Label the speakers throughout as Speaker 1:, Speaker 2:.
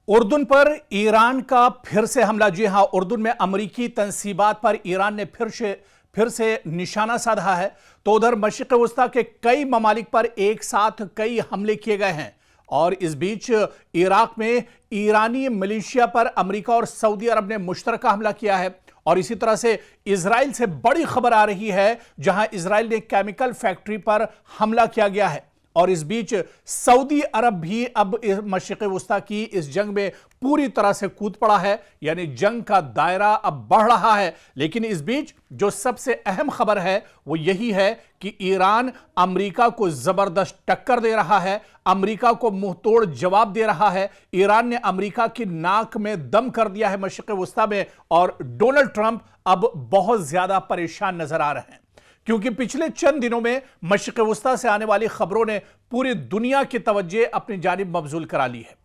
Speaker 1: उर्दुन पर ईरान का फिर से हमला। जी हां, उर्दुन में अमरीकी तंसीबात पर ईरान ने फिर से निशाना साधा है। तो उधर मशरिक़ वस्ता के कई ममालिक पर एक साथ कई हमले किए गए हैं और इस बीच इराक में ईरानी मिलिशिया पर अमेरिका और सऊदी अरब ने मुश्तरका हमला किया है। और इसी तरह से इजराइल से बड़ी खबर आ रही है, जहां इजराइल ने केमिकल फैक्ट्री पर हमला किया गया है। और इस बीच सऊदी अरब भी अब मशरिक़ वस्ता की इस जंग में पूरी तरह से कूद पड़ा है, यानी जंग का दायरा अब बढ़ रहा है। लेकिन इस बीच जो सबसे अहम खबर है वो यही है कि ईरान अमेरिका को जबरदस्त टक्कर दे रहा है, अमेरिका को मुंहतोड़ जवाब दे रहा है। ईरान ने अमेरिका की नाक में दम कर दिया है मशरिक़ वस्ता में, और डोनाल्ड ट्रंप अब बहुत ज्यादा परेशान नजर आ रहे हैं, क्योंकि पिछले चंद दिनों में मशरिक़ वस्ता से आने वाली खबरों ने पूरी दुनिया की तवज्जो अपनी जानिब मबजूल करा ली है।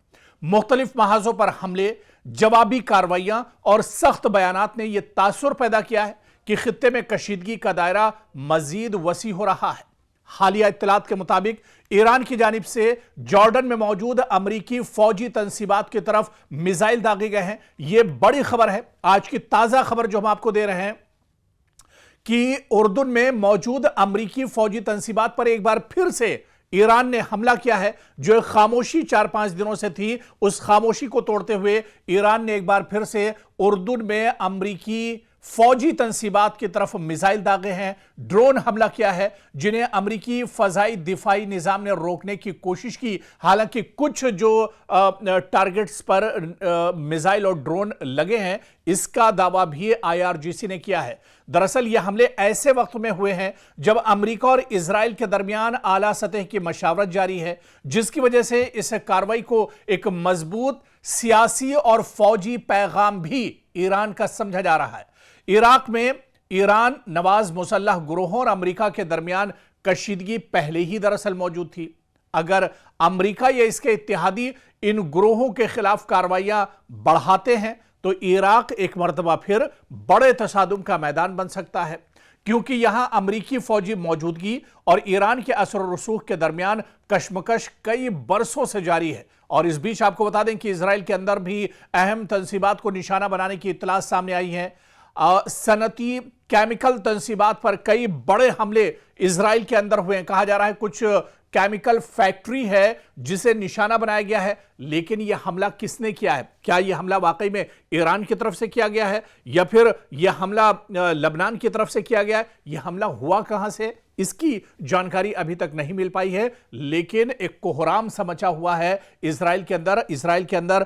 Speaker 1: मुख्तलिफ महाजों पर हमले, जवाबी कार्रवाइयां और सख्त बयानात ने यह तासुर पैदा किया है कि खित्ते में कशीदगी का दायरा मजीद वसी हो रहा है। हालिया इत्तलात के मुताबिक ईरान की जानिब से जॉर्डन में मौजूद अमरीकी फौजी तंसीबात की तरफ मिसाइल दागे गए हैं। यह बड़ी खबर है। आज की ताजा खबर जो हम आपको दे रहे हैं कि उर्दुन में मौजूद अमरीकी फौजी तंसीबात पर एक बार फिर से ईरान ने हमला किया है। जो खामोशी 4-5 दिनों से थी, उस खामोशी को तोड़ते हुए ईरान ने एक बार फिर से उर्दुन में अमरीकी फौजी तंसीबात की तरफ मिसाइल दागे हैं, ड्रोन हमला किया है, जिन्हें अमरीकी फजाई दिफाई निजाम ने रोकने की कोशिश की। हालांकि कुछ जो टारगेट्स पर मिसाइल और ड्रोन लगे हैं, इसका दावा भी आईआरजीसी ने किया है। दरअसल ये हमले ऐसे वक्त में हुए हैं जब अमेरिका और इजराइल के दरमियान आला सतह की मशावरत जारी है, जिसकी वजह से इस कार्रवाई को एक मजबूत सियासी और फौजी पैगाम भी ईरान का समझा जा रहा है। इराक में ईरान नवाज मुसल्लह ग्रोहों और अमेरिका के दरमियान कशीदगी पहले ही दरअसल मौजूद थी। अगर अमेरिका या इसके इत्तेहादी इन ग्रोहों के खिलाफ कार्रवाइयां बढ़ाते हैं तो इराक एक मर्तबा फिर बड़े तसादुम का मैदान बन सकता है, क्योंकि यहां अमरीकी फौजी मौजूदगी और ईरान के असर और रसूख के दरमियान कशमकश कई बरसों से जारी है। और इस बीच आपको बता दें कि इजराइल के अंदर भी अहम तंसीबात को निशाना बनाने की इत्तलात सामने आई है। सनती केमिकल तंसीबात पर कई बड़े हमले इजराइल के अंदर हुए हैं। कहा जा रहा है कुछ केमिकल फैक्ट्री है जिसे निशाना बनाया गया है। लेकिन यह हमला किसने किया है? क्या यह हमला वाकई में ईरान की तरफ से किया गया है या फिर यह हमला लबनान की तरफ से किया गया है? यह हमला हुआ कहां से, इसकी जानकारी अभी तक नहीं मिल पाई है। लेकिन एक कोहराम सा मचा हुआ है इजराइल के अंदर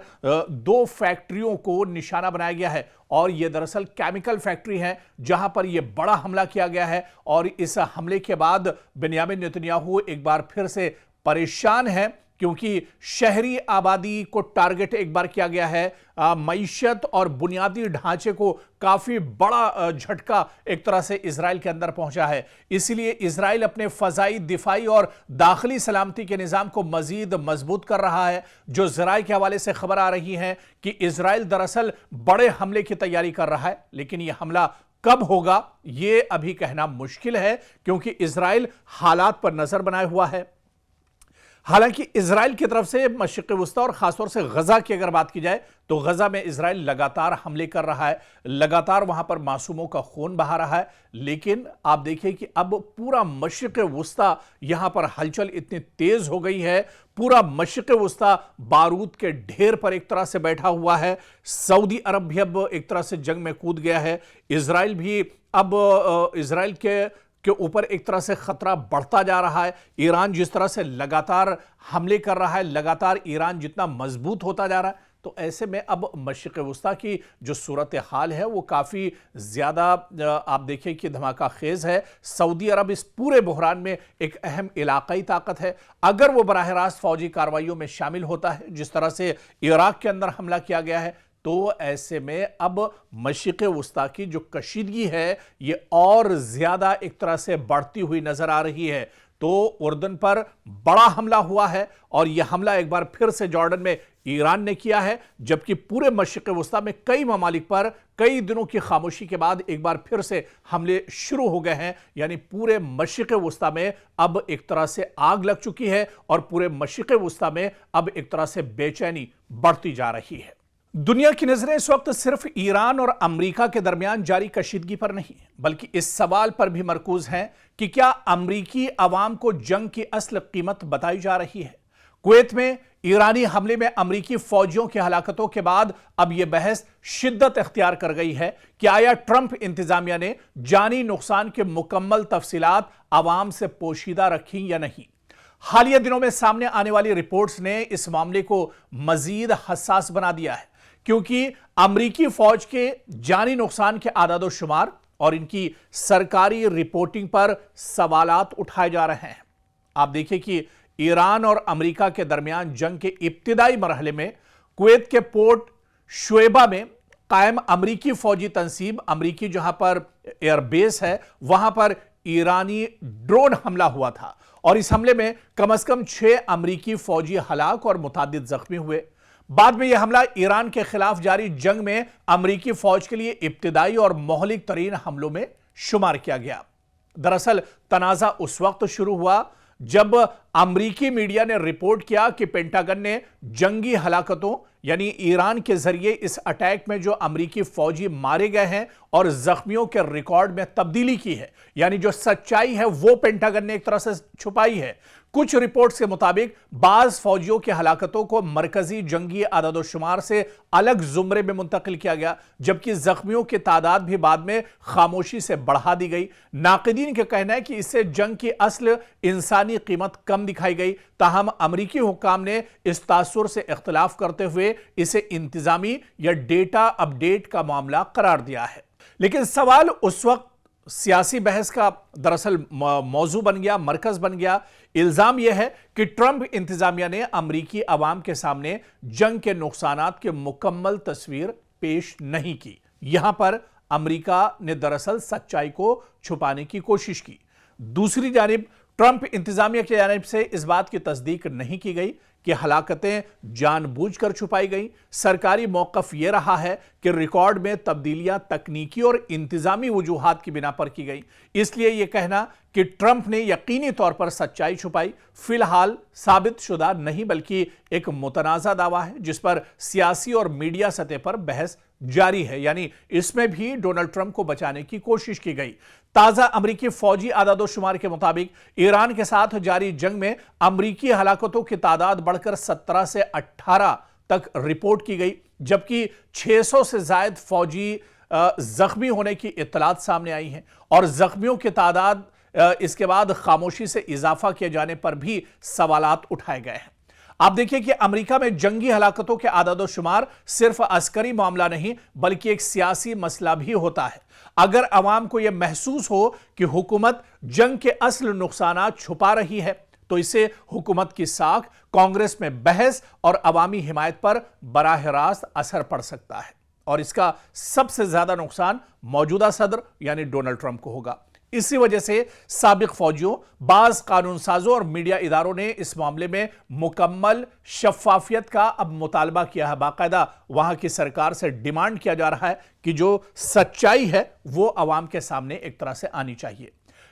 Speaker 1: 2 फैक्ट्रियों को निशाना बनाया गया है, और यह दरअसल केमिकल फैक्ट्री है जहां पर यह बड़ा हमला किया गया है। और इस हमले के बाद बेंयामिन नेतन्याहू एक बार फिर से परेशान है, क्योंकि शहरी आबादी को टारगेट एक बार किया गया है। मईशत और बुनियादी ढांचे को काफी बड़ा झटका एक तरह से इजराइल के अंदर पहुंचा है। इसलिए इजराइल अपने फजाई दिफाई और दाखिली सलामती के निजाम को मजीद मजबूत कर रहा है। जो ज़राए के हवाले से खबर आ रही है कि इजराइल दरअसल बड़े हमले की तैयारी कर रहा है, लेकिन यह हमला कब होगा यह अभी कहना मुश्किल है, क्योंकि इजराइल हालात पर नजर बनाए हुआ है। हालांकि इजराइल की तरफ से मशरिक़ वस्ता और खासतौर से गजा की अगर बात की जाए तो गजा में इजराइल लगातार हमले कर रहा है, लगातार वहां पर मासूमों का खून बहा रहा है। लेकिन आप देखिए कि अब पूरा मशरिक़ वस्ता यहां पर हलचल इतनी तेज हो गई है, पूरा मशरिक़ वस्ता बारूद के ढेर पर एक तरह से बैठा हुआ है। सऊदी अरब भी अब एक तरह से जंग में कूद गया है। इजराइल भी अब इजराइल के ऊपर एक तरह से खतरा बढ़ता जा रहा है। ईरान जिस तरह से लगातार हमले कर रहा है, लगातार ईरान जितना मजबूत होता जा रहा है, तो ऐसे में अब मशरिक़ वस्ता की जो सूरत हाल है वो काफ़ी ज़्यादा आप देखिए कि धमाका खेज है। सऊदी अरब इस पूरे बहरान में एक अहम इलाकाई ताकत है। अगर वो बराह रास्त फौजी कार्रवाइयों में शामिल होता है, जिस तरह से इराक के अंदर हमला किया गया है, तो ऐसे में अब मशरिक़ वस्ता की जो कशीदगी है ये और ज्यादा एक तरह से बढ़ती हुई नजर आ रही है। तो उर्दन पर बड़ा हमला हुआ है, और यह हमला एक बार फिर से जॉर्डन में ایران نے کیا ہے، جبکہ پورے مشرق وسطی میں کئی ممالک پر کئی دنوں کی خاموشی کے بعد ایک بار پھر سے حملے شروع ہو گئے ہیں۔ یعنی پورے مشرق وسطی میں اب ایک طرح سے آگ لگ چکی ہے اور پورے مشرق وسطی میں اب ایک طرح سے بے چینی بڑھتی جا رہی ہے۔ دنیا کی نظریں اس وقت صرف ایران اور امریکہ کے درمیان جاری کشیدگی پر نہیں بلکہ اس سوال پر بھی مرکوز ہیں کہ کیا امریکی عوام کو جنگ کی اصل قیمت بتائی جا رہی ہے۔ کویت میں ایرانی حملے میں امریکی فوجیوں کی ہلاکتوں کے بعد اب یہ بحث شدت اختیار کر گئی ہے کہ آیا ٹرمپ انتظامیہ نے جانی نقصان کے مکمل تفصیلات عوام سے پوشیدہ رکھی یا نہیں۔ حالیہ دنوں میں سامنے آنے والی رپورٹس نے اس معاملے کو مزید حساس بنا دیا ہے، کیونکہ امریکی فوج کے جانی نقصان کے اعداد و شمار اور ان کی سرکاری رپورٹنگ پر سوالات اٹھائے جا رہے ہیں۔ آپ دیکھیں کہ ایران اور امریکہ کے درمیان جنگ کے ابتدائی مرحلے میں کویت کے پورٹ شعیبہ میں قائم امریکی فوجی تنصیب، امریکی جہاں پر ایئر بیس ہے، وہاں پر ایرانی ڈرون حملہ ہوا تھا اور اس حملے میں کم از کم 6 امریکی فوجی ہلاک اور متعدد زخمی ہوئے۔ بعد میں یہ حملہ ایران کے خلاف جاری جنگ میں امریکی فوج کے لیے ابتدائی اور مہلک ترین حملوں میں شمار کیا گیا۔ دراصل تنازع اس وقت شروع ہوا جب امریکی میڈیا نے رپورٹ کیا کہ پینٹاگن نے جنگی ہلاکتوں یعنی ایران کے ذریعے اس اٹیک میں جو امریکی فوجی مارے گئے ہیں اور زخمیوں کے ریکارڈ میں تبدیلی کی ہے، یعنی جو سچائی ہے وہ پینٹاگن نے ایک طرح سے چھپائی ہے۔ کچھ رپورٹس کے مطابق بعض فوجیوں کی ہلاکتوں کو مرکزی جنگی اعداد و شمار سے الگ زمرے میں منتقل کیا گیا، جبکہ زخمیوں کی تعداد بھی بعد میں خاموشی سے بڑھا دی گئی۔ ناقدین کا کہنا ہے کہ اس سے جنگ کی اصل انسانی قیمت کم دکھائی گئی، تاہم امریکی حکام نے اس تاثر سے اختلاف کرتے ہوئے اسے انتظامی یا ڈیٹا اپ ڈیٹ کا معاملہ قرار دیا ہے۔ لیکن سوال اس وقت سیاسی بحث کا دراصل موضوع بن گیا، مرکز بن گیا۔ الزام یہ ہے کہ ٹرمپ انتظامیہ نے امریکی عوام کے سامنے جنگ کے نقصانات کی مکمل تصویر پیش نہیں کی۔ یہاں پر امریکہ نے دراصل سچائی کو چھپانے کی کوشش کی۔ دوسری جانب ٹرمپ انتظامیہ کی جانب سے اس بات کی تصدیق نہیں کی گئی کہ ہلاکتیں جان بوجھ کر چھپائی گئیں۔ سرکاری موقف یہ رہا ہے کہ ریکارڈ میں تبدیلیاں تکنیکی اور انتظامی وجوہات کی بنا پر کی گئیں۔ اس لیے یہ کہنا کہ ٹرمپ نے یقینی طور پر سچائی چھپائی فی الحال ثابت شدہ نہیں، بلکہ ایک متنازع دعویٰ ہے جس پر سیاسی اور میڈیا سطح پر بحث جاری ہے۔ یعنی اس میں بھی ڈونلڈ ٹرمپ کو بچانے کی کوشش کی گئی۔ تازہ امریکی فوجی اعداد و شمار کے مطابق ایران کے ساتھ جاری جنگ میں امریکی ہلاکتوں کی تعداد بڑھ کر 17 سے 18 تک رپورٹ کی گئی، جبکہ 600 سے زائد فوجی زخمی ہونے کی اطلاعات سامنے آئی ہیں اور زخمیوں کی تعداد اس کے بعد خاموشی سے اضافہ کیے جانے پر بھی سوالات اٹھائے گئے ہیں۔ آپ دیکھیں کہ امریکہ میں جنگی ہلاکتوں کے اعداد و شمار صرف عسکری معاملہ نہیں بلکہ ایک سیاسی مسئلہ بھی ہوتا ہے۔ اگر عوام کو یہ محسوس ہو کہ حکومت جنگ کے اصل نقصانات چھپا رہی ہے تو اسے حکومت کی ساکھ، کانگریس میں بحث اور عوامی حمایت پر براہ راست اثر پڑ سکتا ہے، اور اس کا سب سے زیادہ نقصان موجودہ صدر یعنی ڈونلڈ ٹرمپ کو ہوگا۔ اسی وجہ سے سابق فوجیوں، بعض قانون سازوں اور میڈیا اداروں نے اس معاملے میں مکمل شفافیت کا اب مطالبہ کیا ہے۔ باقاعدہ وہاں کی سرکار سے ڈیمانڈ کیا جا رہا ہے کہ جو سچائی ہے وہ عوام کے سامنے ایک طرح سے آنی چاہیے۔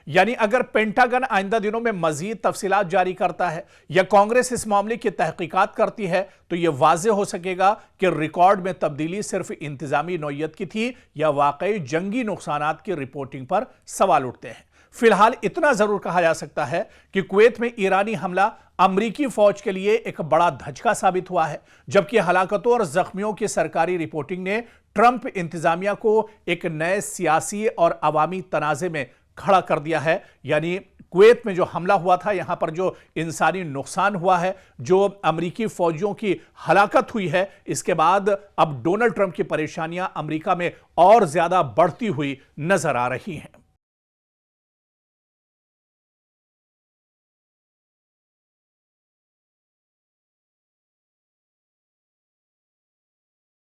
Speaker 1: یعنی اگر پینٹاگن آئندہ دنوں میں مزید تفصیلات جاری کرتا ہے یا کانگریس اس معاملے کی تحقیقات کرتی ہے تو یہ واضح ہو سکے گا کہ ریکارڈ میں تبدیلی صرف انتظامی نوعیت کی تھی یا واقعی جنگی نقصانات کی رپورٹنگ پر سوال اٹھتے ہیں۔ فی الحال اتنا ضرور کہا جا سکتا ہے کہ کویت میں ایرانی حملہ امریکی فوج کے لیے ایک بڑا دھچکا ثابت ہوا ہے، جبکہ ہلاکتوں اور زخمیوں کی سرکاری رپورٹنگ نے ٹرمپ انتظامیہ کو ایک نئے سیاسی اور عوامی تنازع میں کھڑا کر دیا ہے۔ یعنی کویت میں جو حملہ ہوا تھا، یہاں پر جو انسانی نقصان ہوا ہے، جو امریکی فوجیوں کی ہلاکت ہوئی ہے، اس کے بعد اب ڈونلڈ ٹرمپ کی پریشانیاں امریکہ میں اور زیادہ بڑھتی ہوئی نظر آ رہی ہیں۔